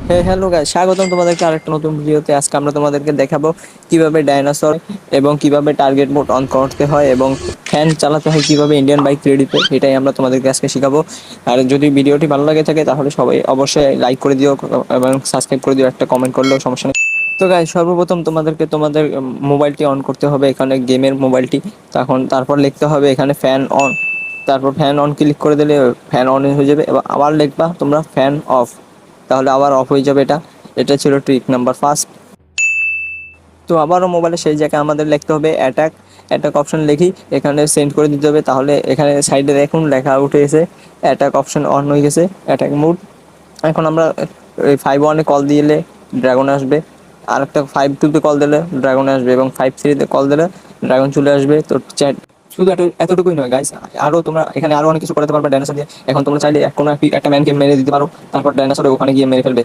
Hello guys, স্বাগতম তোমাদেরকে আরেকটা নতুন ভিডিওতে। আজকে আমরা তোমাদেরকে দেখাবো কিভাবে ডাইনোসর এবং কিভাবে টার্গেট মোড অন করতে হয় এবং ফ্যান চালাতে হয় কিভাবে ইন্ডিয়ান বাইক থ্রিডিতে, এটাই আমরা তোমাদেরকে আজকে শেখাবো। আর যদি ভিডিওটি ভালো লাগে থাকে তাহলে সবাই অবশ্যই লাইক করে দিও এবং সাবস্ক্রাইব করে দিও, একটা কমেন্ট করলেও সমস্যা নেই। তো গাইস, সর্বপ্রথম তোমাদেরকে তোমাদের মোবাইলটি অন করতে হবে, এখানে গেমের মোবাইলটি। তারপর লিখতে হবে এখানে ফ্যান অন। তারপর ফ্যান অন ক্লিক করে দিলে ফ্যান অন হয়ে যাবে। এবার আবার লিখবা তোমরা ফ্যান অফ, তাহলে আবার অফ হয়ে যাবে। এটা ছিল ট্রিক নাম্বার ফার্স্ট। তো আবারও মোবাইলে সেই জায়গায় আমাদের লিখতে হবে অ্যাটাক। অ্যাটাক অপশন লিখি এখানে সেন্ড করে দিতে হবে, তাহলে এখানে সাইডে দেখুন লেখা উঠে এসে অ্যাটাক অপশন অন হয়ে গেছে, অ্যাটাক মুড। এখন আমরা এই 5-1-এ কল দিলে ড্রাগন আসবে, আর একটা 5-2-তে কল দিলে ড্রাগন আসবে, এবং 5-3-তে কল দিলে ড্রাগন চলে আসবে। তো চ্যাট শুধু এতটুকুই নয় গাইস, আরও তোমরা এখানে আরও অনেক কিছু করতে পারবে ডাইনোসর দিয়ে। এখন তোমরা চাইলে কোনো একটা ম্যানকে মেরে দিতে পারো, তারপর ডাইনোসর ওখানে গিয়ে মেরে ফেলবে।